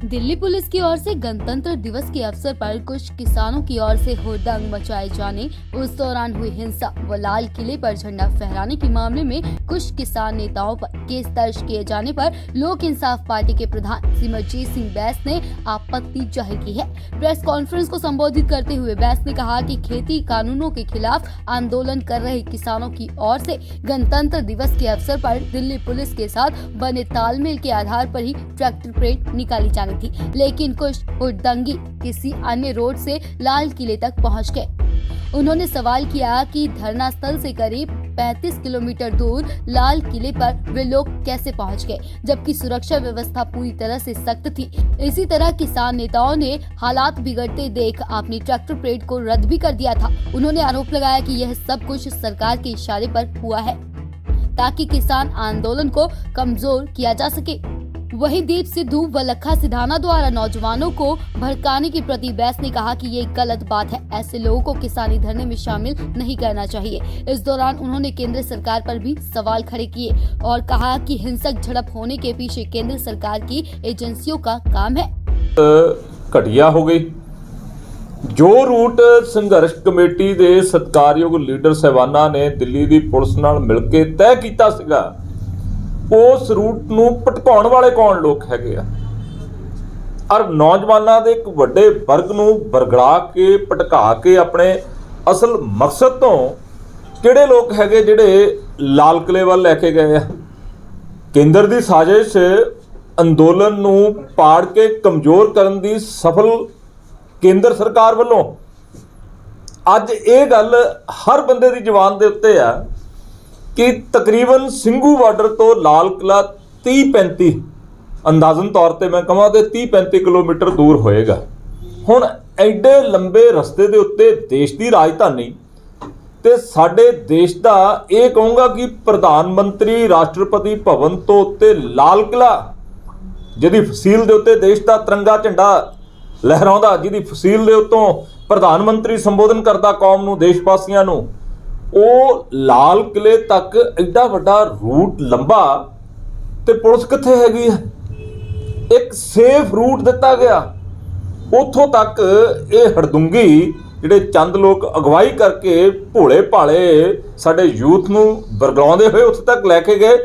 Delhi police की ओर से गणतंत्र दिवस के अवसर पर कुछ किसानों की ओर से हुड़दंग मचाए जाने, उस दौरान हुई हिंसा व लाल किले पर झंडा फहराने के मामले में कुछ किसान नेताओं पर केस दर्ज किए जाने पर लोक इंसाफ पार्टी के प्रधान सिमरजीत सिंह बैस ने आपत्ति जाहिर की है। प्रेस कॉन्फ्रेंस को संबोधित करते हुए बैस ने कहा कि खेती कानूनों के खिलाफ आंदोलन कर रहे किसानों की ओर से गणतंत्र दिवस के अवसर पर दिल्ली पुलिस के साथ बने तालमेल के आधार पर ही ट्रैक्टर परेड निकाली जानी थी, लेकिन कुछ हुड़दंगी किसी अन्य रोड से लाल किले तक पहुंच गए। उन्होंने सवाल किया कि धरना स्थल से करीब 35 किलोमीटर दूर लाल किले पर वे लोग कैसे पहुंच गए, जबकि सुरक्षा व्यवस्था पूरी तरह से सख्त थी। इसी तरह किसान नेताओं ने हालात बिगड़ते देख अपनी ट्रैक्टर परेड को रद्द भी कर दिया था। उन्होंने आरोप लगाया कि यह सब कुछ सरकार के इशारे पर हुआ है ताकि किसान आंदोलन को कमजोर किया जा सके। वहीं दीप सिद्धू व लखा सिधाना द्वारा नौजवानों को भड़काने के प्रति बैस ने कहा कि ये गलत बात है, ऐसे लोगों को किसानी धरने में शामिल नहीं करना चाहिए। इस दौरान उन्होंने केंद्र सरकार पर भी सवाल खड़े किए और कहा कि हिंसक झड़प होने के पीछे केंद्र सरकार की एजेंसियों का काम है। घटिया हो गई। जो रूट संघर्ष कमेटी ਦੇ ਸਤਿਕਾਰਯੋਗ ਲੀਡਰ ਸਾਹਿਬਾਨਾਂ ਨੇ ਦਿੱਲੀ ਦੀ ਪੁਲਿਸ ਨਾਲ ਮਿਲ ਕੇ ਤੈਅ ਕੀਤਾ ਸੀਗਾ, ਉਸ ਰੂਟ ਨੂੰ ਭਟਕਾਉਣ ਵਾਲੇ ਕੌਣ ਲੋਕ ਹੈਗੇ ਆ ਔਰ ਨੌਜਵਾਨਾਂ ਦੇ ਇੱਕ ਵੱਡੇ ਵਰਗ ਨੂੰ ਬਰਗਲਾ ਕੇ ਭਟਕਾ ਕੇ ਆਪਣੇ ਅਸਲ ਮਕਸਦ ਤੋਂ ਕਿਹੜੇ ਲੋਕ ਹੈਗੇ ਜਿਹੜੇ ਲਾਲ ਕਿਲੇ ਵੱਲ ਲੈ ਕੇ ਗਏ ਆ। ਕੇਂਦਰ ਦੀ ਸਾਜ਼ਿਸ਼ ਅੰਦੋਲਨ ਨੂੰ ਪਾੜ ਕੇ ਕਮਜ਼ੋਰ ਕਰਨ ਦੀ ਸਫਲ ਕੇਂਦਰ ਸਰਕਾਰ ਵੱਲੋਂ ਅੱਜ ਇਹ ਗੱਲ ਹਰ ਬੰਦੇ ਦੀ ਜ਼ੁਬਾਨ ਦੇ ਉੱਤੇ ਆ ਕਿ ਤਕਰੀਬਨ ਸਿੰਘੂ ਬਾਰਡਰ ਤੋਂ ਲਾਲ ਕਿਲਾ 30-35 ਅੰਦਾਜ਼ਨ ਤੌਰ ਤੇ ਮੈਂ ਕਹਾਂ ਤੇ 30-35 ਕਿਲੋਮੀਟਰ ਦੂਰ ਹੋਏਗਾ। ਹੁਣ ਐਡੇ ਲੰਬੇ ਰਸਤੇ ਦੇ ਉੱਤੇ ਦੇਸ਼ ਦੀ ਰਾਜਧਾਨੀ ਤੇ ਸਾਡੇ ਦੇਸ਼ ਦਾ ਇਹ ਕਹੂੰਗਾ ਕਿ ਪ੍ਰਧਾਨ ਮੰਤਰੀ ਰਾਸ਼ਟਰਪਤੀ ਭਵਨ ਤੋਂ ਉੱਤੇ ਲਾਲ ਕਿਲਾ ਜਿਹਦੀ ਫਸੀਲ ਦੇ ਉੱਤੇ ਦੇਸ਼ ਦਾ ਤਿਰੰਗਾ ਝੰਡਾ ਲਹਿਰਾਉਂਦਾ, ਜਿਹਦੀ ਫਸੀਲ ਦੇ ਉੱਤੋਂ ਪ੍ਰਧਾਨ ਮੰਤਰੀ ਸੰਬੋਧਨ ਕਰਦਾ ਕੌਮ ਨੂੰ, ਦੇਸ਼ ਵਾਸੀਆਂ ਨੂੰ, ਉਹ ਲਾਲ ਕਿਲੇ ਤੱਕ ਐਡਾ ਵੱਡਾ ਰੂਟ ਲੰਬਾ ਤੇ ਪੁਲਿਸ ਕਿੱਥੇ ਹੈਗੀ ਹੈ। ਇੱਕ ਸੇਫ ਰੂਟ ਦਿੱਤਾ ਗਿਆ, ਉੱਥੋਂ ਤੱਕ ਇਹ ਹੜਦੁੰਗੀ ਜਿਹੜੇ ਚੰਦ ਲੋਕ ਅਗਵਾਈ ਕਰਕੇ ਭੋਲੇ ਭਾਲੇ ਸਾਡੇ ਯੂਥ ਨੂੰ ਬਰਗਲਾਉਂਦੇ ਹੋਏ ਉੱਥੇ ਤੱਕ ਲੈ ਕੇ ਗਏ।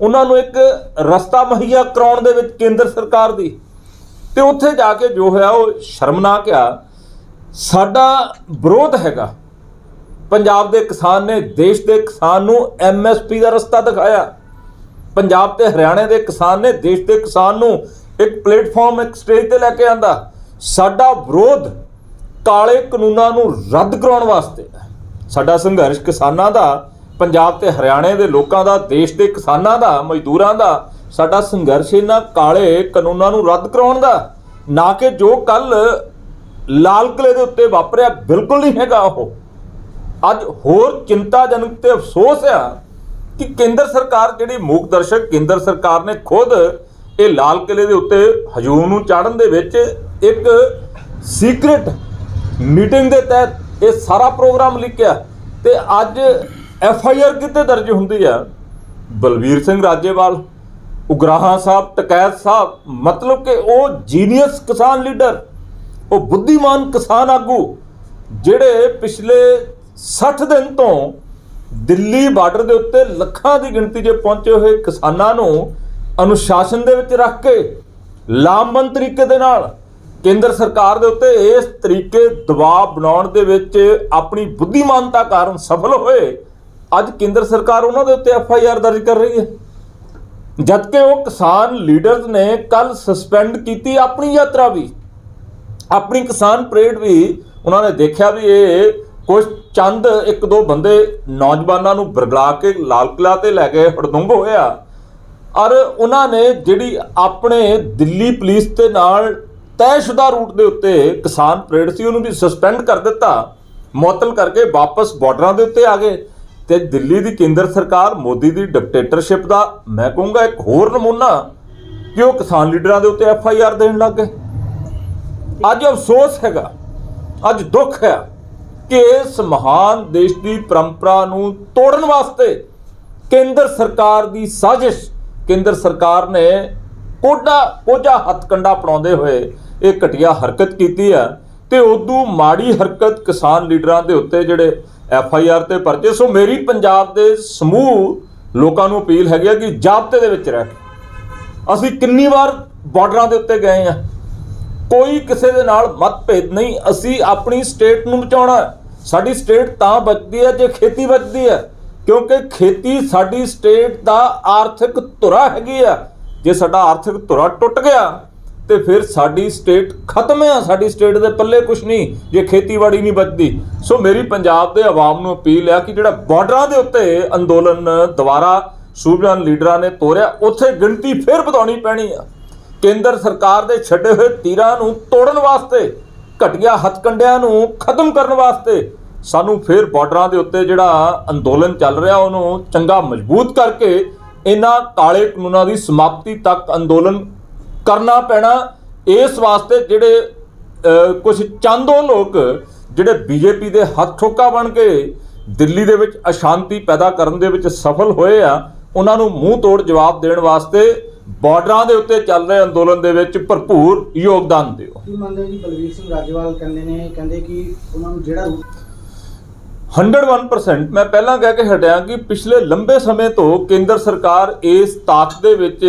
ਉਹਨਾਂ ਨੂੰ ਇੱਕ ਰਸਤਾ ਮੁਹੱਈਆ ਕਰਾਉਣ ਦੇ ਵਿੱਚ ਕੇਂਦਰ ਸਰਕਾਰ ਦੀ ਤੇ ਉੱਥੇ ਜਾ ਕੇ ਜੋ ਹੋਇਆ ਉਹ ਸ਼ਰਮਨਾਕ ਆ। ਸਾਡਾ ਵਿਰੋਧ ਹੈਗਾ। ਪੰਜਾਬ ਦੇ ਕਿਸਾਨ ਨੇ ਦੇਸ਼ ਦੇ ਕਿਸਾਨ ਨੂੰ MSP ਦਾ ਰਸਤਾ ਦਿਖਾਇਆ। ਪੰਜਾਬ ਤੇ ਹਰਿਆਣੇ ਦੇ ਕਿਸਾਨ ਨੇ ਦੇਸ਼ ਦੇ ਕਿਸਾਨ ਨੂੰ ਇੱਕ ਪਲੇਟਫਾਰਮ, ਇੱਕ ਸਟੇਜ ਤੇ ਲੈ ਕੇ ਆਂਦਾ। ਸਾਡਾ ਵਿਰੋਧ ਕਾਲੇ ਕਾਨੂੰਨਾਂ ਨੂੰ ਰੱਦ ਕਰਾਉਣ ਵਾਸਤੇ। ਸਾਡਾ ਸੰਘਰਸ਼ ਕਿਸਾਨਾਂ ਦਾ, ਪੰਜਾਬ ਤੇ ਹਰਿਆਣੇ ਦੇ ਲੋਕਾਂ ਦਾ, ਦੇਸ਼ ਦੇ ਕਿਸਾਨਾਂ ਦਾ, ਮਜ਼ਦੂਰਾਂ ਦਾ, ਸਾਡਾ ਸੰਘਰਸ਼ ਇਹਨਾਂ ਕਾਲੇ ਕਾਨੂੰਨਾਂ ਨੂੰ ਰੱਦ ਕਰਾਉਣ ਦਾ, ਨਾ ਕਿ ਜੋ ਕੱਲ ਲਾਲ ਕਿਲੇ ਦੇ ਉੱਤੇ ਵਾਪਰਿਆ ਬਿਲਕੁਲ ਨਹੀਂ ਹੈਗਾ। ਉਹ ਅੱਜ ਹੋਰ ਚਿੰਤਾਜਨਕ ਤੇ ਅਫਸੋਸ ਆ ਕਿ ਕੇਂਦਰ ਸਰਕਾਰ ਜਿਹੜੀ ਮੂਕ ਦਰਸ਼ਕ ਕੇਂਦਰ ਸਰਕਾਰ ਨੇ ਖੁਦ ਇਹ ਲਾਲ ਕਿਲੇ ਦੇ ਉੱਤੇ ਹਜੂਮ ਨੂੰ ਚਾੜਨ ਦੇ ਵਿੱਚ ਇੱਕ ਸੀਕ੍ਰੇਟ ਮੀਟਿੰਗ ਦੇ ਤਹਿਤ ਇਹ ਸਾਰਾ ਪ੍ਰੋਗਰਾਮ ਲਿਖਿਆ ਤੇ ਅੱਜ FIR ਕਿਤੇ ਦਰਜ ਹੁੰਦੀ ਆ। ਬਲਵੀਰ ਸਿੰਘ ਰਾਜੇਵਾਲ, ਉਗਰਾਹਾਂ ਸਾਹਿਬ, ਟਕੈਤ ਸਾਹਿਬ, ਮਤਲਬ ਕਿ ਉਹ ਜੀਨੀਅਸ ਕਿਸਾਨ ਲੀਡਰ, ਉਹ ਬੁੱਧੀਮਾਨ ਕਿਸਾਨ ਆਗੂ ਜਿਹੜੇ ਪਿਛਲੇ 60 ਦਿਨ ਤੋਂ ਦਿੱਲੀ ਬਾਰਡਰ ਦੇ ਉੱਤੇ ਲੱਖਾਂ ਦੀ ਗਿਣਤੀ 'ਚ ਪਹੁੰਚੇ ਹੋਏ ਕਿਸਾਨਾਂ ਨੂੰ ਅਨੁਸ਼ਾਸਨ ਦੇ ਵਿੱਚ ਰੱਖ ਕੇ ਲਾਮਬੰਦ ਤਰੀਕੇ ਦੇ ਨਾਲ ਕੇਂਦਰ ਸਰਕਾਰ ਦੇ ਉੱਤੇ ਇਸ ਤਰੀਕੇ ਦਬਾਅ ਬਣਾਉਣ ਦੇ ਵਿੱਚ ਆਪਣੀ ਬੁੱਧੀਮਾਨਤਾ ਕਾਰਨ ਸਫਲ ਹੋਏ। ਅੱਜ ਕੇਂਦਰ ਸਰਕਾਰ ਉਹਨਾਂ ਦੇ ਉੱਤੇ FIR ਦਰਜ ਕਰ ਰਹੀ ਹੈ, ਜਦਕਿ ਉਹ ਕਿਸਾਨ ਲੀਡਰਸ ਨੇ ਕੱਲ ਸਸਪੈਂਡ ਕੀਤੀ ਆਪਣੀ ਯਾਤਰਾ ਵੀ, ਆਪਣੀ ਕਿਸਾਨ ਪਰੇਡ ਵੀ। ਉਹਨਾਂ ਨੇ ਦੇਖਿਆ ਵੀ ਇਹ ਕੁਝ ਚੰਦ ਇੱਕ ਦੋ ਬੰਦੇ ਨੌਜਵਾਨਾਂ ਨੂੰ ਬਰਗਲਾ ਕੇ ਲਾਲ ਕਿਲਾ ਤੇ ਲੈ ਗਏ, ਹੜਦੁੰਗ ਹੋਇਆ ਔਰ ਉਹਨਾਂ ਨੇ ਜਿਹੜੀ ਆਪਣੇ ਦਿੱਲੀ ਪੁਲਿਸ ਦੇ ਨਾਲ ਤੈਅਸ਼ੁਦਾ ਰੂਟ ਦੇ ਉੱਤੇ ਕਿਸਾਨ ਪਰੇਡ ਸੀ ਉਹਨੂੰ ਵੀ ਸਸਪੈਂਡ ਕਰ ਦਿੱਤਾ, ਮੁਅੱਤਲ ਕਰਕੇ ਵਾਪਸ ਬਾਰਡਰਾਂ ਦੇ ਉੱਤੇ ਆ ਗਏ। ਤੇ ਦਿੱਲੀ ਦੀ ਕੇਂਦਰ ਸਰਕਾਰ ਮੋਦੀ ਦੀ ਡਿਕਟੇਟਰਸ਼ਿਪ ਦਾ ਮੈਂ ਕਹੂੰਗਾ ਇੱਕ ਹੋਰ ਨਮੂਨਾ ਕਿ ਉਹ ਕਿਸਾਨ ਲੀਡਰਾਂ ਦੇ ਉੱਤੇ FIR ਦੇਣ ਲੱਗ ਗਏ। ਅੱਜ ਅਫਸੋਸ ਹੈਗਾ, ਅੱਜ ਦੁੱਖ ਹੈ ਕਿ ਇਸ ਮਹਾਨ ਦੇਸ਼ ਦੀ ਪਰੰਪਰਾ ਨੂੰ ਤੋੜਨ ਵਾਸਤੇ ਕੇਂਦਰ ਸਰਕਾਰ ਦੀ ਸਾਜ਼ਿਸ਼, ਕੇਂਦਰ ਸਰਕਾਰ ਨੇ ਕੋਝਾ ਹੱਥਕੰਡਾ ਅਪਣਾਉਂਦੇ ਹੋਏ ਇਹ ਘਟੀਆ ਹਰਕਤ ਕੀਤੀ ਆ। ਤੇ ਉਦੋਂ ਮਾੜੀ ਹਰਕਤ ਕਿਸਾਨ ਲੀਡਰਾਂ ਦੇ ਉੱਤੇ ਜਿਹੜੇ FIR ਤੇ ਪਰਚੇ। ਸੋ ਮੇਰੀ ਪੰਜਾਬ ਦੇ ਸਮੂਹ ਲੋਕਾਂ ਨੂੰ ਅਪੀਲ ਹੈਗੀ ਆ ਕਿ ਜ਼ਾਬਤੇ ਦੇ ਵਿੱਚ ਰਹਿ ਕੇ ਅਸੀਂ ਕਿੰਨੀ ਵਾਰ ਬਾਰਡਰਾਂ ਦੇ ਉੱਤੇ ਗਏ ਆ, ਕੋਈ ਕਿਸੇ ਦੇ ਨਾਲ ਮਤਭੇਦ ਨਹੀਂ। ਅਸੀਂ ਆਪਣੀ ਸਟੇਟ ਨੂੰ ਬਚਾਉਣਾ। ਸਾਡੀ ਸਟੇਟ ਤਾਂ ਬਚਦੀ ਹੈ ਜੇ ਖੇਤੀ ਬਚਦੀ ਹੈ, ਕਿਉਂਕਿ ਖੇਤੀ ਸਾਡੀ ਸਟੇਟ ਦਾ ਆਰਥਿਕ ਧੁਰਾ ਹੈਗੀ ਆ। ਜੇ ਸਾਡਾ ਆਰਥਿਕ ਧੁਰਾ ਟੁੱਟ ਗਿਆ ਤੇ ਫਿਰ ਸਾਡੀ ਸਟੇਟ ਖਤਮ ਆ। ਸਾਡੀ ਸਟੇਟ ਦੇ ਪੱਲੇ ਕੁਝ ਨਹੀਂ ਜੇ ਖੇਤੀਬਾੜੀ ਨਹੀਂ ਬਚਦੀ। ਸੋ ਮੇਰੀ ਪੰਜਾਬ ਦੇ ਆਵਾਮ ਨੂੰ ਅਪੀਲ ਆ ਕਿ ਜਿਹੜਾ ਬਾਰਡਰਾਂ ਦੇ ਉੱਤੇ ਅੰਦੋਲਨ ਦੁਬਾਰਾ ਸੂਬੇਦਾਰ ਲੀਡਰਾਂ ਨੇ ਤੋਰਿਆ, ਉੱਥੇ ਗਿਣਤੀ ਫਿਰ ਵਧਾਉਣੀ ਪੈਣੀ ਆ। ਕੇਂਦਰ ਸਰਕਾਰ ਦੇ ਛੱਡੇ ਹੋਏ ਤੀਰਾਂ ਨੂੰ ਤੋੜਨ ਵਾਸਤੇ, ਘਟੀਆ ਹੱਥਕੰਡਿਆਂ ਨੂੰ ਖਤਮ ਕਰਨ ਵਾਸਤੇ ਸਾਨੂੰ ਫਿਰ ਬਾਰਡਰਾਂ ਦੇ ਉੱਤੇ ਜਿਹੜਾ ਅੰਦੋਲਨ ਚੱਲ ਰਿਹਾ ਉਹਨੂੰ ਚੰਗਾ ਮਜ਼ਬੂਤ ਕਰਕੇ ਇਹਨਾਂ ਕਾਲੇ ਕਾਨੂੰਨਾਂ ਦੀ ਸਮਾਪਤੀ ਤੱਕ ਅੰਦੋਲਨ ਕਰਨਾ ਪੈਣਾ। ਇਸ ਵਾਸਤੇ ਜਿਹੜੇ ਕੁਝ ਚੰਦੋ ਲੋਕ ਜਿਹੜੇ BJP ਦੇ ਹੱਥ ਠੋਕਾ ਬਣ ਕੇ ਦਿੱਲੀ ਦੇ ਵਿੱਚ ਅਸ਼ਾਂਤੀ ਪੈਦਾ ਕਰਨ ਦੇ ਵਿੱਚ ਸਫਲ ਹੋਏ ਆ, ਉਹਨਾਂ ਨੂੰ ਮੂੰਹ ਤੋੜ ਜਵਾਬ ਦੇਣ ਵਾਸਤੇ ਬਾਰਡਰਾਂ ਦੇ ਉੱਤੇ ਚੱਲ ਰਹੇ ਅੰਦੋਲਨ ਦੇ ਵਿੱਚ ਭਰਪੂਰ ਯੋਗਦਾਨ ਦਿਓ। ਕੀ ਮੰਨਦੇ ਜੀ ਬਲਵੀਰ ਸਿੰਘ ਰਾਜੇਵਾਲ ਕਹਿੰਦੇ ਕਿ ਉਹਨਾਂ ਨੂੰ ਜਿਹੜਾ 101% ਮੈਂ ਪਹਿਲਾਂ ਕਹਿ ਕੇ ਹਟਿਆ ਕਿ ਪਿਛਲੇ ਲੰਬੇ ਸਮੇਂ ਤੋਂ ਕੇਂਦਰ ਸਰਕਾਰ ਇਸ ਤਾਕ ਦੇ ਵਿੱਚ,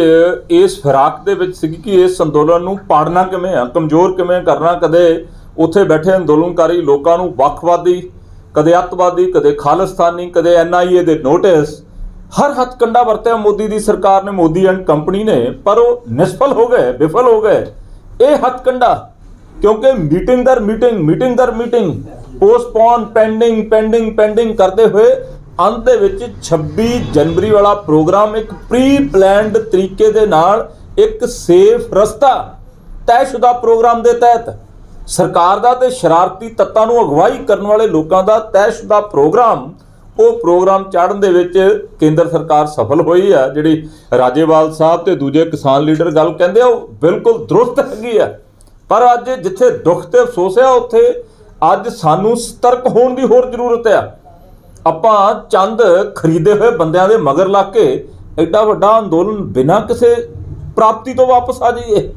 ਇਸ ਫਿਰਾਕ ਦੇ ਵਿੱਚ ਸੀ ਕਿ ਇਸ ਅੰਦੋਲਨ ਨੂੰ ਪਾੜਨਾ ਕਿਵੇਂ ਆ, ਕਮਜ਼ੋਰ ਕਿਵੇਂ ਕਰਨਾ। ਕਦੇ ਉੱਥੇ ਬੈਠੇ ਅੰਦੋਲਨਕਾਰੀ ਲੋਕਾਂ ਨੂੰ ਵੱਖਵਾਦੀ, ਕਦੇ ਅੱਤਵਾਦੀ, ਕਦੇ ਖਾਲਿਸਤਾਨੀ, ਕਦੇ NIA ਦੇ ਨੋਟਿਸ, ਹਰ ਹੱਥਕੰਡਾ ਵਰਤਿਆ ਮੋਦੀ ਦੀ ਸਰਕਾਰ ਨੇ, ਮੋਦੀ ਐਂਡ ਕੰਪਨੀ ਨੇ, ਪਰ ਉਹ ਨਿਸਫਲ ਹੋ ਗਏ, ਵਿਫਲ ਹੋ ਗਏ। ਇਹ ਹੱਥਕੰਡਾ ਕਿਉਂਕਿ ਮੀਟਿੰਗ ਦਰ ਮੀਟਿੰਗ ਪੋਸਟਪੋਨ ਪੈਂਡਿੰਗ ਕਰਦੇ ਹੋਏ ਅੰਤ ਦੇ ਵਿੱਚ 26 ਜਨਵਰੀ ਵਾਲਾ ਪ੍ਰੋਗਰਾਮ ਇੱਕ ਪ੍ਰੀ ਪਲਾਨਡ ਤਰੀਕੇ ਦੇ ਨਾਲ ਇੱਕ ਸੇਫ ਰਸਤਾ ਤੈਅਸ਼ੁਦਾ ਪ੍ਰੋਗਰਾਮ ਦੇ ਤਹਿਤ ਸਰਕਾਰ ਦਾ ਤੇ ਸ਼ਰਾਰਤੀ ਤੱਤਾਂ ਨੂੰ ਅਗਵਾਈ ਕਰਨ ਵਾਲੇ ਲੋਕਾਂ ਦਾ ਤੈਅਸ਼ੁਦਾ ਪ੍ਰੋਗਰਾਮ, ਉਹ ਪ੍ਰੋਗਰਾਮ ਚਾੜਨ ਦੇ ਵਿੱਚ ਕੇਂਦਰ ਸਰਕਾਰ ਸਫਲ ਹੋਈ ਆ। ਜਿਹੜੀ ਰਾਜੇਵਾਲ ਸਾਹਿਬ ਤੇ ਦੂਜੇ ਕਿਸਾਨ ਲੀਡਰ ਗੱਲ ਕਹਿੰਦੇ ਆ ਉਹ ਬਿਲਕੁਲ ਦਰੁਸਤ ਹੈਗੀ ਆ। ਪਰ ਅੱਜ ਜਿੱਥੇ ਦੁੱਖ ਤੇ ਅਫਸੋਸ ਆ, ਉੱਥੇ ਅੱਜ ਸਾਨੂੰ ਸਤਰਕ ਹੋਣ ਦੀ ਹੋਰ ਜ਼ਰੂਰਤ ਆ। ਆਪਾਂ ਚੰਦ ਖਰੀਦੇ ਹੋਏ ਬੰਦਿਆਂ ਦੇ ਮਗਰ ਲੱਗ ਕੇ ਐਡਾ ਵੱਡਾ ਅੰਦੋਲਨ ਬਿਨਾਂ ਕਿਸੇ ਪ੍ਰਾਪਤੀ ਤੋਂ ਵਾਪਸ ਆ ਜਾਈਏ,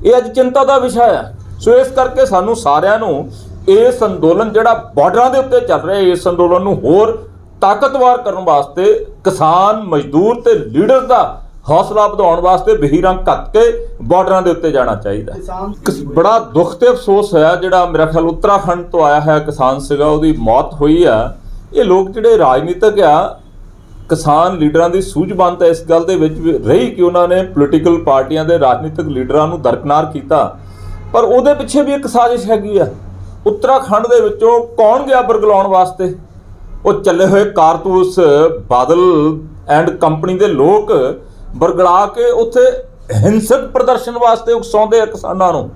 ਇਹ ਅੱਜ ਚਿੰਤਾ ਦਾ ਵਿਸ਼ਾ ਆ। ਸੋ ਇਸ ਕਰਕੇ ਸਾਨੂੰ ਸਾਰਿਆਂ ਨੂੰ ਇਸ ਅੰਦੋਲਨ ਜਿਹੜਾ ਬਾਰਡਰਾਂ ਦੇ ਉੱਤੇ ਚੱਲ ਰਿਹਾ, ਇਸ ਅੰਦੋਲਨ ਨੂੰ ਹੋਰ ਤਾਕਤਵਰ ਕਰਨ ਵਾਸਤੇ ਕਿਸਾਨ, ਮਜ਼ਦੂਰ ਤੇ ਲੀਡਰ ਦਾ ਹੌਸਲਾ ਵਧਾਉਣ ਵਾਸਤੇ ਬਹੀਰਾਂ ਘੱਟ ਕੇ ਬਾਰਡਰਾਂ ਦੇ ਉੱਤੇ ਜਾਣਾ ਚਾਹੀਦਾ। ਬੜਾ ਦੁੱਖ ਤੇ ਅਫਸੋਸ ਹੋਇਆ, ਜਿਹੜਾ ਮੇਰਾ ਖਿਆਲ ਉੱਤਰਾਖੰਡ ਤੋਂ ਆਇਆ ਹੈ ਕਿਸਾਨ ਸੀਗਾ, ਉਹਦੀ ਮੌਤ ਹੋਈ ਆ। ਇਹ ਲੋਕ ਜਿਹੜੇ ਰਾਜਨੀਤਿਕ ਆ, ਕਿਸਾਨ ਲੀਡਰਾਂ ਦੀ ਸੂਝਬੂਝ ਤਾਂ ਇਸ ਗੱਲ ਦੇ ਵਿੱਚ ਰਹੀ ਕਿ ਉਹਨਾਂ ਨੇ ਪੋਲੀਟੀਕਲ ਪਾਰਟੀਆਂ ਦੇ ਰਾਜਨੀਤਿਕ ਲੀਡਰਾਂ ਨੂੰ ਦਰਕਨਾਰ ਕੀਤਾ, ਪਰ ਉਹਦੇ ਪਿੱਛੇ ਵੀ ਇੱਕ ਸਾਜ਼ਿਸ਼ ਹੈਗੀ ਆ। ਉੱਤਰਾਖੰਡ ਦੇ ਵਿੱਚੋਂ ਕੌਣ ਗਿਆ ਬਰਗਲਾਉਣ ਵਾਸਤੇ? ਉਹ ਚੱਲੇ ਹੋਏ ਕਾਰਤੂਸ ਬਾਦਲ ਐਂਡ ਕੰਪਨੀ ਦੇ ਲੋਕ ਬਰਗਲਾ ਕੇ ਉੱਥੇ ਹਿੰਸਕ ਪ੍ਰਦਰਸ਼ਨ ਵਾਸਤੇ ਉਕਸਾਉਂਦੇ ਆ ਕਿਸਾਨਾਂ ਨੂੰ।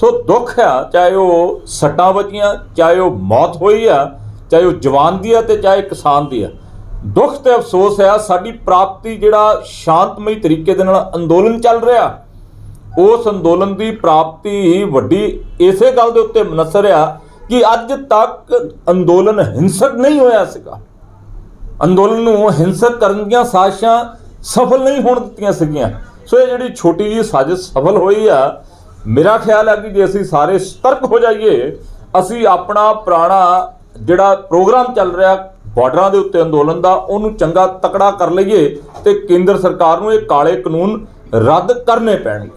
ਸੋ ਦੁੱਖ ਆ, ਚਾਹੇ ਉਹ ਸੱਟਾਂ ਵੱਜੀਆਂ, ਚਾਹੇ ਉਹ ਮੌਤ ਹੋਈ ਆ, ਚਾਹੇ ਉਹ ਜਵਾਨ ਦੀ ਆ ਤੇ ਚਾਹੇ ਕਿਸਾਨ ਦੀ ਆ। ਦੁੱਖ ਤੇ ਅਫਸੋਸ ਆ। ਸਾਡੀ ਪ੍ਰਾਪਤੀ ਜਿਹੜਾ ਸ਼ਾਂਤਮਈ ਤਰੀਕੇ ਦੇ ਨਾਲ ਅੰਦੋਲਨ ਚੱਲ ਰਿਹਾ, ਉਸ ਅੰਦੋਲਨ ਦੀ ਪ੍ਰਾਪਤੀ ਵੱਡੀ ਇਸੇ ਗੱਲ ਦੇ ਉੱਤੇ ਮਨਸਰ ਆ ਕਿ ਅੱਜ ਤੱਕ ਅੰਦੋਲਨ ਹਿੰਸਕ ਨਹੀਂ ਹੋਇਆ ਸੀਗਾ। ਅੰਦੋਲਨ ਨੂੰ ਹਿੰਸਕ ਕਰਨ ਦੀਆਂ ਸਾਜ਼ਿਸ਼ਾਂ ਸਫਲ ਨਹੀਂ ਹੋਣ ਦਿੱਤੀਆਂ ਸੀਗੀਆਂ। ਸੋ ਇਹ ਜਿਹੜੀ ਛੋਟੀ ਜਿਹੀ ਸਾਜ਼ਿਸ਼ ਸਫਲ ਹੋਈ ਆ, ਮੇਰਾ ਖਿਆਲ ਹੈ ਕਿ ਜੇ ਅਸੀਂ ਸਾਰੇ ਸਤਰਕ ਹੋ ਜਾਈਏ, ਅਸੀਂ ਆਪਣਾ ਪੁਰਾਣਾ ਜਿਹੜਾ ਪ੍ਰੋਗਰਾਮ ਚੱਲ ਰਿਹਾ ਬਾਰਡਰਾਂ ਦੇ ਉੱਤੇ ਅੰਦੋਲਨ ਦਾ, ਉਹਨੂੰ ਚੰਗਾ ਤਕੜਾ ਕਰ ਲਈਏ ਤੇ ਕੇਂਦਰ ਸਰਕਾਰ ਨੂੰ ਇਹ ਕਾਲੇ ਕਾਨੂੰਨ ਰੱਦ ਕਰਨੇ ਪੈਣਗੇ।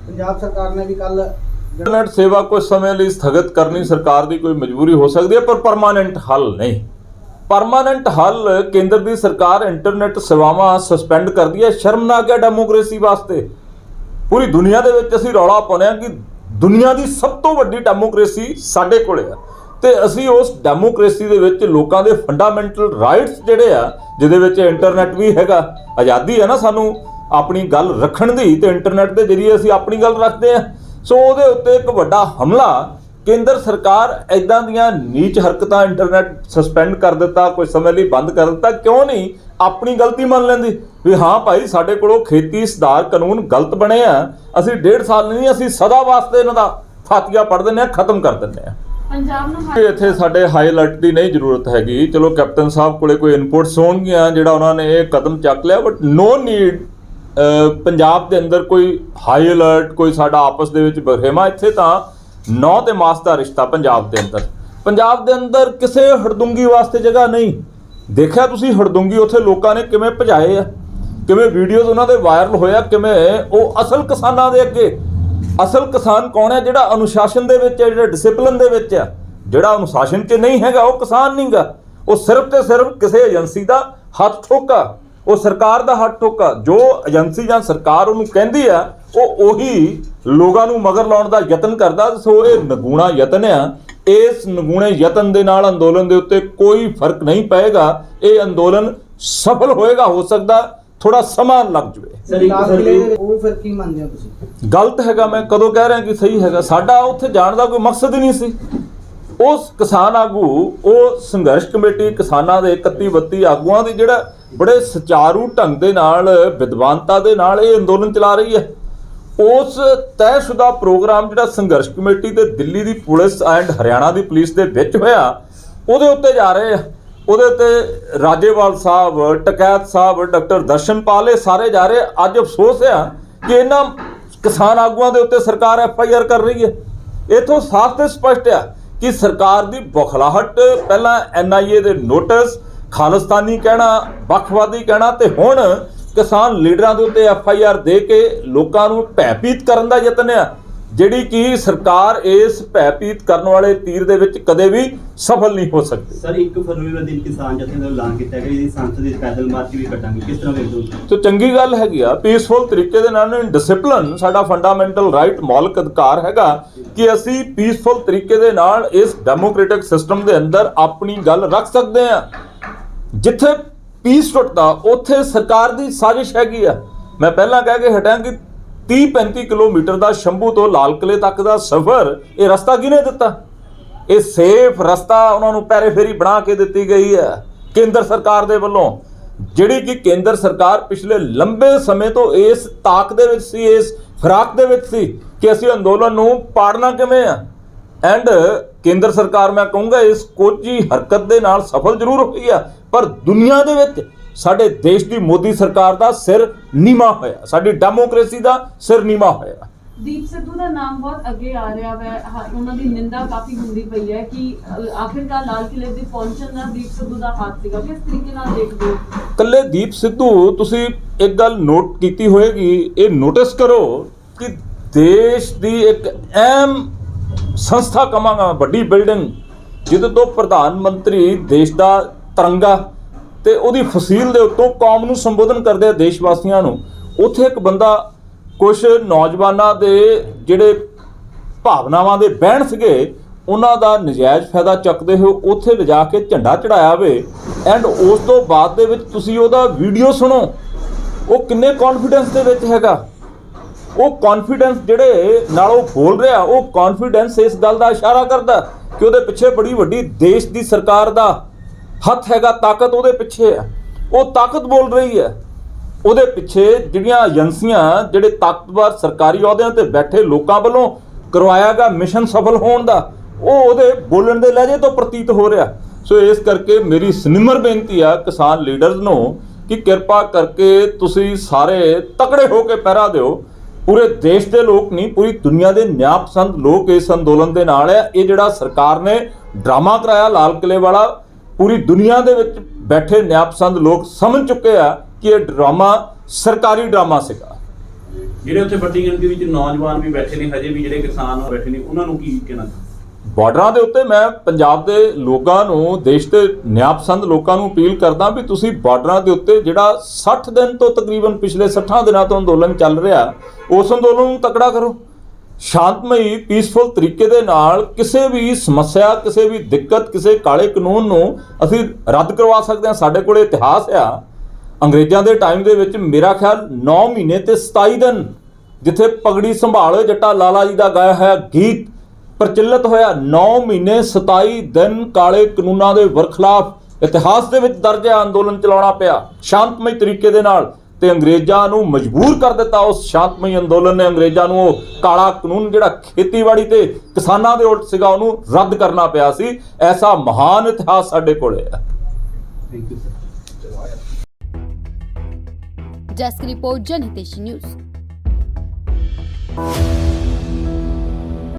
ਪੰਜਾਬ ਸਰਕਾਰ ਨੇ ਵੀ ਕੱਲ ਇੰਟਰਨੈਟ ਸੇਵਾ ਕੁਝ ਸਮੇਂ ਲਈ ਸਥਗਿਤ ਕਰਨੀ ਸਰਕਾਰ ਦੀ ਕੋਈ ਮਜਬੂਰੀ ਹੋ ਸਕਦੀ ਹੈ, ਪਰ ਪਰਮਾਨੈਂਟ ਹੱਲ ਨਹੀਂ। ਪਰਮਾਨੈਂਟ ਹੱਲ ਕੇਂਦਰ ਦੀ ਸਰਕਾਰ ਇੰਟਰਨੈਟ ਸੇਵਾਵਾਂ ਸਸਪੈਂਡ ਕਰਦੀ ਹੈ। ਸ਼ਰਮਨਾਕ ਹੈ ਡੈਮੋਕ੍ਰੇਸੀ ਵਾਸਤੇ। ਪੂਰੀ ਦੁਨੀਆ ਦੇ ਵਿੱਚ ਅਸੀਂ ਰੌਲਾ ਪਾਉਂਦੇ ਹਾਂ ਕਿ ਦੁਨੀਆ ਦੀ ਸਭ ਤੋਂ ਵੱਡੀ ਡੈਮੋਕ੍ਰੇਸੀ ਸਾਡੇ ਕੋਲ ਆ, ਤੇ ਅਸੀਂ ਉਸ ਡੈਮੋਕ੍ਰੇਸੀ ਦੇ ਵਿੱਚ ਲੋਕਾਂ ਦੇ ਫੰਡਾਮੈਂਟਲ ਰਾਈਟਸ ਜਿਹੜੇ ਆ, ਜਿਹਦੇ ਵਿੱਚ ਇੰਟਰਨੈਟ ਵੀ ਹੈਗਾ, ਆਜ਼ਾਦੀ ਹੈ ਨਾ ਸਾਨੂੰ ਆਪਣੀ ਗੱਲ ਰੱਖਣ ਦੀ, ਤੇ ਇੰਟਰਨੈਟ ਦੇ ਜ਼ਰੀਏ ਅਸੀਂ ਆਪਣੀ ਗੱਲ ਰੱਖਦੇ ਹਾਂ। ਸੋ ਉਹਦੇ ਉੱਤੇ ਇੱਕ ਵੱਡਾ ਹਮਲਾ। ਕੇਂਦਰ ਸਰਕਾਰ ਇਦਾਂ ਦੀਆਂ ਨੀਚ ਹਰਕਤਾਂ, ਇੰਟਰਨੈਟ ਸਸਪੈਂਡ ਕਰ ਦਿੱਤਾ, ਕੁਝ ਸਮੇਂ ਲਈ ਬੰਦ ਕਰ ਦਿੱਤਾ, ਕਿਉਂ ਨਹੀਂ ਆਪਣੀ ਗਲਤੀ ਮੰਨ ਲੈਂਦੀ ਵੀ ਹਾਂ ਭਾਈ ਸਾਡੇ ਕੋਲੋਂ ਖੇਤੀ ਸੁਧਾਰ ਕਾਨੂੰਨ ਗਲਤ ਬਣੇ ਆ, ਅਸੀਂ 1.5 ਸਾਲ ਨਹੀਂ, ਅਸੀਂ ਸਦਾ ਵਾਸਤੇ ਇਹਨਾਂ ਦਾ ਫਾਤਿਹਾ ਪੜ੍ਹ ਦਿੰਦੇ ਹਾਂ, ਖਤਮ ਕਰ ਦਿੰਦੇ ਹਾਂ। ਪੰਜਾਬ ਨੂੰ ਇੱਥੇ ਸਾਡੇ ਹਾਈ ਅਲਰਟ ਦੀ ਨਹੀਂ ਜ਼ਰੂਰਤ ਹੈਗੀ। ਚਲੋ ਕੈਪਟਨ ਸਾਹਿਬ ਕੋਲੇ ਕੋਈ ਇਨਪੁਟਸ ਹੋਣਗੀਆਂ ਜਿਹੜਾ ਉਹਨਾਂ ਨੇ ਇਹ ਕਦਮ ਚੱਕ ਲਿਆ, ਬਟ ਨੋ ਨੀਡ ਪੰਜਾਬ ਦੇ ਅੰਦਰ ਕੋਈ ਹਾਈ ਅਲਰਟ, ਕੋਈ ਸਾਡਾ ਆਪਸ ਦੇ ਵਿੱਚ ਬਰੇਮਾ, ਇੱਥੇ ਤਾਂ 9 ਤੇ ਮਾਸ ਦਾ ਰਿਸ਼ਤਾ ਪੰਜਾਬ ਦੇ ਅੰਦਰ ਕਿਸੇ ਹੜਦੁੰਗੀ ਵਾਸਤੇ ਜਗ੍ਹਾ ਨਹੀਂ। ਦੇਖਿਆ ਤੁਸੀਂ ਹੜਦੁੰਗੀ ਉੱਥੇ ਲੋਕਾਂ ਨੇ ਕਿਵੇਂ ਭਜਾਏ ਆ, ਕਿਵੇਂ ਵੀਡੀਓਜ਼ ਉਹਨਾਂ ਦੇ ਵਾਇਰਲ ਹੋਇਆ, ਕਿਵੇਂ ਉਹ ਅਸਲ ਕਿਸਾਨਾਂ ਦੇ ਅੱਗੇ, ਅਸਲ ਕਿਸਾਨ ਕੌਣ ਹੈ? ਜਿਹੜਾ ਅਨੁਸ਼ਾਸਨ ਦੇ ਵਿੱਚ ਹੈ, ਜਿਹੜਾ ਡਿਸਪਲਿਨ ਦੇ ਵਿੱਚ ਹੈ। ਜਿਹੜਾ ਅਨੁਸ਼ਾਸਨ 'ਚ ਨਹੀਂ ਹੈਗਾ ਉਹ ਕਿਸਾਨ ਨਹੀਂਗਾ, ਉਹ ਸਿਰਫ ਤੇ ਸਿਰਫ ਕਿਸੇ ਏਜੰਸੀ ਦਾ ਹੱਥ ਠੋਕਾ, ਉਹ ਸਰਕਾਰ ਦਾ ਹੱਥ ਠੋਕਾ। ਜੋ ਏਜੰਸੀ ਜਾਂ ਸਰਕਾਰ ਉਹਨੂੰ ਕਹਿੰਦੀ ਆ ਉਹ ਉਹੀ ਲੋਕਾਂ ਨੂੰ ਮਗਰ ਲਾਉਣ ਦਾ ਯਤਨ ਕਰਦਾ। ਸੋ ਇਹ ਨਗੂਣਾ ਯਤਨ ਆ। ਇਸ ਨਗੂਣੇ ਯਤਨ ਦੇ ਨਾਲ ਅੰਦੋਲਨ ਦੇ ਉੱਤੇ ਕੋਈ ਫਰਕ ਨਹੀਂ ਪਏਗਾ। ਇਹ ਅੰਦੋਲਨ ਸਫਲ ਹੋਏਗਾ, ਹੋ ਸਕਦਾ ਥੋੜਾ ਸਮਾਂ ਲੱਗ ਜਾਵੇ। ਉਹ ਫਿਰ ਕੀ ਮੰਨਦੇ ਹੋ ਤੁਸੀਂ? ਗਲਤ ਹੈਗਾ, ਮੈਂ ਕਦੋਂ ਕਹਿ ਰਿਹਾ ਕਿ ਸਹੀ ਹੈਗਾ? ਸਾਡਾ ਉੱਥੇ ਜਾਣ ਦਾ ਕੋਈ ਮਕਸਦ ਹੀ ਨਹੀਂ ਸੀ। ਉਸ ਕਿਸਾਨ ਆਗੂ, ਉਹ ਸੰਘਰਸ਼ ਕਮੇਟੀ ਕਿਸਾਨਾਂ ਦੇ 31-32 ਆਗੂਆਂ ਦੀ ਜਿਹੜਾ ਬੜੇ ਸੁਚਾਰੂ ਢੰਗ ਦੇ ਨਾਲ, ਵਿਦਵਾਨਤਾ ਦੇ ਨਾਲ ਇਹ ਅੰਦੋਲਨ ਚਲਾ ਰਹੀ ਹੈ। ਉਸ ਤੈਅਸ਼ੁਦਾ ਪ੍ਰੋਗਰਾਮ ਜਿਹੜਾ ਸੰਘਰਸ਼ ਕਮੇਟੀ ਤੇ ਦਿੱਲੀ ਦੀ police and Haryana the police ਦੇ ਵਿੱਚ ਹੋਇਆ, ਉਹਦੇ ਉੱਤੇ ਜਾ ਰਹੇ ਆ। ਉਹਦੇ ਉੱਤੇ ਰਾਜੇਵਾਲ ਸਾਹਿਬ, ਟਕੈਤ ਸਾਹਿਬ, ਡਾਕਟਰ ਦਰਸ਼ਨਪਾਲ, ਇਹ ਸਾਰੇ ਜਾ ਰਹੇ। ਅੱਜ ਅਫਸੋਸ ਆ ਕਿ ਇਹਨਾਂ ਕਿਸਾਨ ਆਗੂਆਂ ਦੇ ਉੱਤੇ ਸਰਕਾਰ FIR ਕਰ ਰਹੀ ਹੈ। ਇਥੋਂ ਸਾਫ਼ ਤੇ ਸਪਸ਼ਟ ਆ ਕਿ ਸਰਕਾਰ ਦੀ ਬੌਖਲਾਹਟ, ਪਹਿਲਾਂ NIA ਦੇ ਨੋਟਿਸ, ਖਾਲਿਸਤਾਨੀ ਕਹਿਣਾ, ਵੱਖਵਾਦੀ ਕਹਿਣਾ, ਤੇ ਹੁਣ ਕਿਸਾਨ ਲੀਡਰਾਂ ਦੇ ਉੱਤੇ FIR ਦੇ ਕੇ ਲੋਕਾਂ ਨੂੰ ਭੈਭੀਤ ਕਰਨ ਦਾ ਯਤਨ ਆ, ਜਿਹੜੀ ਕਿ ਸਰਕਾਰ ਇਸ ਭੈਭੀਤ ਕਰਨ ਵਾਲੇ ਤੀਰ ਦੇ ਵਿੱਚ ਕਦੇ ਵੀ ਸਫਲ ਨਹੀਂ ਹੋ ਸਕਦੀ। ਸਰ 1 ਫਰਵਰੀ ਵਾਲੇ ਦਿਨ ਕਿਸਾਨ ਜਥੇ ਦਾ ਐਲਾਨ ਕੀਤਾ ਗਿਆ, ਇਹਦੀ ਸੰਸਦ ਦੇ ਪੈਦਲ ਮਾਰਚ ਵੀ ਕੱਢਾਂਗੇ, ਕਿਸ ਤਰ੍ਹਾਂ ਵੇਖਦੇ ਹੋ? ਤੇ ਚੰਗੀ ਗੱਲ ਹੈਗੀ ਆ। ਪੀਸਫੁਲ ਤਰੀਕੇ ਦੇ ਨਾਲ ਡਿਸਪਲਿਨ ਸਾਡਾ ਫੰਡਾਮੈਂਟਲ ਰਾਈਟ, ਮੌਲਿਕ ਅਧਿਕਾਰ ਹੈਗਾ ਕਿ ਅਸੀਂ ਪੀਸਫੁਲ ਤਰੀਕੇ ਦੇ ਨਾਲ ਇਸ ਡੈਮੋਕ੍ਰੈਟਿਕ ਸਿਸਟਮ ਦੇ ਅੰਦਰ ਆਪਣੀ ਗੱਲ ਰੱਖ ਸਕਦੇ ਆ। ਜਿੱਥੇ ਪੀਸ ਟੁੱਟਦਾ ਉੱਥੇ ਸਰਕਾਰ ਦੀ ਸਾਜ਼ਿਸ਼ ਹੈਗੀ ਆ। ਮੈਂ ਪਹਿਲਾਂ ਕਹਿ ਕੇ ਹਟਿਆ ਕਿ 30-35 ਕਿਲੋਮੀਟਰ ਦਾ ਸ਼ੰਭੂ ਤੋਂ ਲਾਲ ਕਿਲੇ ਤੱਕ ਦਾ ਸਫ਼ਰ, ਇਹ ਰਸਤਾ ਕਿਹਨੇ ਦਿੱਤਾ? ਇਹ ਸੇਫ ਰਸਤਾ ਉਹਨਾਂ ਨੂੰ ਪੈਰੇਫੇਰੀ ਬਣਾ ਕੇ ਦਿੱਤੀ ਗਈ ਹੈ ਕੇਂਦਰ ਸਰਕਾਰ ਦੇ ਵੱਲੋਂ, ਜਿਹੜੀ ਕਿ ਕੇਂਦਰ ਸਰਕਾਰ ਪਿਛਲੇ ਲੰਬੇ ਸਮੇਂ ਤੋਂ ਇਸ ਤਾਕ ਦੇ ਵਿੱਚ ਸੀ, ਇਸ ਫਿਰਾਕ ਦੇ ਵਿੱਚ ਸੀ ਕਿ ਅਸੀਂ ਅੰਦੋਲਨ ਨੂੰ ਪਾੜਨਾ ਕਿਵੇਂ ਆ। ਐਂਡ ਕੇਂਦਰ ਸਰਕਾਰ, ਮੈਂ ਕਹੂੰਗਾ, ਇਸ ਕੋਝੀ ਹਰਕਤ ਦੇ ਨਾਲ ਸਫਲ ਜ਼ਰੂਰ ਹੋਈ ਆ, ਪਰ ਦੁਨੀਆ ਦੇ ਵਿੱਚ ਸਾਡੇ ਦੇਸ਼ ਦੀ ਮੋਦੀ ਸਰਕਾਰ ਦਾ ਸਿਰ ਨੀਵਾਂ ਹੋਇਆ, ਸਾਡੀ ਡੈਮੋਕ੍ਰੇਸੀ ਦਾ ਸਿਰ ਨੀਵਾਂ ਹੋਇਆ। ਦੀਪ ਸਿੱਧੂ ਦਾ ਨਾਮ ਬਹੁਤ ਅੱਗੇ ਆ ਰਿਹਾ ਹੈ, ਉਹਨਾਂ ਦੀ ਨਿੰਦਾ ਕਾਫੀ ਹੁੰਦੀ ਪਈ ਹੈ ਕਿ ਆਖਿਰਕਾਰ ਲਾਲ ਕਿਲੇ ਦੇ ਪਹੁੰਚਣ ਦਾ ਦੀਪ ਸਿੱਧੂ ਦਾ ਹੱਥ ਸੀਗਾ। ਕਿਸ ਤਰੀਕੇ ਨਾਲ ਦੇਖਦੇ ਹੋ? ਕੱਲੇ ਦੀਪ ਸਿੱਧੂ, ਤੁਸੀਂ ਇੱਕ ਗੱਲ ਨੋਟ ਕੀਤੀ ਹੋਏਗੀ, ਇਹ ਨੋਟਿਸ ਕਰੋ ਕਿ ਦੇਸ਼ ਦੀ ਇੱਕ ਅਹਿਮ ਸੰਸਥਾ ਕਹਾਂਗਾ, ਵੱਡੀ ਬਿਲਡਿੰਗ, ਜਿਹਦੇ ਤੋਂ ਪ੍ਰਧਾਨ ਮੰਤਰੀ ਦੇਸ਼ ਦਾ ਤਿਰੰਗਾ ਤੇ ਉਹਦੀ ਫਸੀਲ ਦੇ ਉੱਤੋਂ ਕੌਮ ਨੂੰ ਸੰਬੋਧਨ ਕਰਦੇ ਆ, ਦੇਸ਼ ਵਾਸੀਆਂ ਨੂੰ। ਉੱਥੇ ਇੱਕ ਬੰਦਾ ਕੁਝ ਨੌਜਵਾਨਾਂ ਦੇ ਜਿਹੜੇ ਭਾਵਨਾਵਾਂ ਦੇ ਬਹਿਣ ਸੀਗੇ, ਉਹਨਾਂ ਦਾ ਨਜਾਇਜ਼ ਫਾਇਦਾ ਚੱਕਦੇ ਹੋਏ ਉੱਥੇ ਲਿਜਾ ਕੇ ਝੰਡਾ ਚੜਾਇਆ ਵੇ। ਐਂਡ ਉਸ ਤੋਂ ਬਾਅਦ ਦੇ ਵਿੱਚ ਤੁਸੀਂ ਉਹਦਾ ਵੀਡੀਓ ਸੁਣੋ, ਉਹ ਕਿੰਨੇ ਕੌਨਫੀਡੈਂਸ ਦੇ ਵਿੱਚ ਹੈਗਾ। ਉਹ ਕੌਨਫੀਡੈਂਸ ਜਿਹੜੇ ਨਾਲ ਉਹ ਬੋਲ ਰਿਹਾ, ਉਹ ਕੌਨਫੀਡੈਂਸ ਇਸ ਗੱਲ ਦਾ ਇਸ਼ਾਰਾ ਕਰਦਾ ਕਿ ਉਹਦੇ ਪਿੱਛੇ ਬੜੀ ਵੱਡੀ ਦੇਸ਼ ਦੀ ਸਰਕਾਰ ਦਾ ਹੱਥ ਹੈਗਾ, ਤਾਕਤ ਉਹਦੇ ਪਿੱਛੇ ਹੈ। ਉਹ ਤਾਕਤ ਬੋਲ ਰਹੀ ਹੈ। ਉਹਦੇ ਪਿੱਛੇ ਜਿਹੜੀਆਂ ਏਜੰਸੀਆਂ, ਜਿਹੜੇ ਤਾਕਤਵਰ ਸਰਕਾਰੀ ਅਹੁਦਿਆਂ ਤੇ ਬੈਠੇ ਲੋਕਾਂ ਵੱਲੋਂ ਕਰਵਾਇਆ ਗਿਆ ਮਿਸ਼ਨ ਸਫਲ ਹੋਣ ਦਾ, ਉਹ ਉਹਦੇ ਬੋਲਣ ਦੇ ਲਹਿਜੇ ਤੋਂ ਪ੍ਰਤੀਤ ਹੋ ਰਿਹਾ। ਸੋ ਇਸ ਕਰਕੇ ਮੇਰੀ ਸਨਿਮਰ ਬੇਨਤੀ ਆ ਕਿਸਾਨ ਲੀਡਰਸ ਨੂੰ ਕਿ ਕਿਰਪਾ ਕਰਕੇ ਤੁਸੀਂ ਸਾਰੇ ਤਕੜੇ ਹੋ ਕੇ ਪਹਿਰਾ ਦਿਓ। ਪੂਰੇ ਦੇਸ਼ ਦੇ ਲੋਕ ਨਹੀਂ, ਪੂਰੀ ਦੁਨੀਆ ਦੇ ਨਿਆਂ ਪਸੰਦ ਲੋਕ ਇਸ ਅੰਦੋਲਨ ਦੇ ਨਾਲ ਹੈ। ਇਹ ਜਿਹੜਾ ਸਰਕਾਰ ਨੇ ਡਰਾਮਾ ਕਰਾਇਆ ਲਾਲ ਕਿਲੇ ਵਾਲਾ, ਪੂਰੀ ਦੁਨੀਆ ਦੇ ਵਿੱਚ ਬੈਠੇ ਨਿਆਂ ਪਸੰਦ ਲੋਕ ਸਮਝ ਚੁੱਕੇ ਆ ਕਿ ਇਹ ਡਰਾਮਾ ਸਰਕਾਰੀ ਡਰਾਮਾ ਸੀਗਾ। ਜਿਹੜੇ ਉੱਥੇ ਵੱਡੀ ਗਿਣਤੀ ਵਿੱਚ ਨੌਜਵਾਨ ਵੀ ਬੈਠੇ ਨੇ, ਹਜੇ ਵੀ ਜਿਹੜੇ ਕਿਸਾਨ ਬੈਠੇ ਨੇ, ਉਹਨਾਂ ਨੂੰ ਕੀ ਕਹਿਣਾ? ਬਾਰਡਰਾਂ ਦੇ ਉੱਤੇ ਮੈਂ ਪੰਜਾਬ ਦੇ ਲੋਕਾਂ ਨੂੰ, ਦੇਸ਼ ਦੇ ਨਿਆਂ ਪਸੰਦ ਲੋਕਾਂ ਨੂੰ ਅਪੀਲ ਕਰਦਾ ਵੀ ਤੁਸੀਂ ਬਾਰਡਰਾਂ ਦੇ ਉੱਤੇ ਜਿਹੜਾ 60 ਦਿਨ ਤੋਂ ਤਕਰੀਬਨ ਪਿਛਲੇ 60 ਦਿਨਾਂ ਤੋਂ ਅੰਦੋਲਨ ਚੱਲ ਰਿਹਾ, ਉਸ ਅੰਦੋਲਨ ਨੂੰ ਤਕੜਾ ਕਰੋ। ਸ਼ਾਂਤਮਈ ਪੀਸਫੁਲ ਤਰੀਕੇ ਦੇ ਨਾਲ ਕਿਸੇ ਵੀ ਸਮੱਸਿਆ, ਕਿਸੇ ਵੀ ਦਿੱਕਤ, ਕਿਸੇ ਕਾਲੇ ਕਾਨੂੰਨ ਨੂੰ ਅਸੀਂ ਰੱਦ ਕਰਵਾ ਸਕਦੇ ਹਾਂ। ਸਾਡੇ ਕੋਲ ਇਤਿਹਾਸ ਆ, ਅੰਗਰੇਜ਼ਾਂ ਦੇ ਟਾਈਮ ਦੇ ਵਿੱਚ ਮੇਰਾ ਖਿਆਲ 9 ਮਹੀਨੇ ਤੇ 27 ਦਿਨ ਜਿੱਥੇ ਪਗੜੀ ਸੰਭਾਲੋ ਜੱਟਾ ਲਾਲਾ ਜੀ ਦਾ ਗਾਇਆ ਹੋਇਆ ਗੀਤ ਪ੍ਰਚਲਿਤ ਹੋਇਆ, 9 ਮਹੀਨੇ 27 ਦਿਨ ਕਾਲੇ ਕਾਨੂੰਨਾਂ ਦੇ ਵਰਖਲਾਫ ਇਤਿਹਾਸ ਦੇ ਵਿੱਚ ਦਰਜ ਹੈ ਅੰਦੋਲਨ ਚਲਾਉਣਾ ਪਿਆ ਸ਼ਾਂਤਮਈ ਤਰੀਕੇ ਦੇ ਨਾਲ, ਤੇ ਅੰਗਰੇਜ਼ਾਂ ਨੂੰ ਮਜਬੂਰ ਕਰ ਦਿੱਤਾ। ਉਸ ਸ਼ਾਂਤਮਈ ਅੰਦੋਲਨ ਨੇ ਅੰਗਰੇਜ਼ਾਂ ਨੂੰ ਉਹ ਕਾਲਾ ਕਾਨੂੰਨ ਜਿਹੜਾ ਖੇਤੀਬਾੜੀ ਤੇ ਕਿਸਾਨਾਂ ਦੇ ਉਲਟ ਸੀਗਾ, ਉਹਨੂੰ ਰੱਦ ਕਰਨਾ ਪਿਆ ਸੀ। ਐਸਾ ਮਹਾਨ ਇਤਿਹਾਸ ਸਾਡੇ ਕੋਲ ਹੈ। Thank you sir. Desk report Janhiteshi news.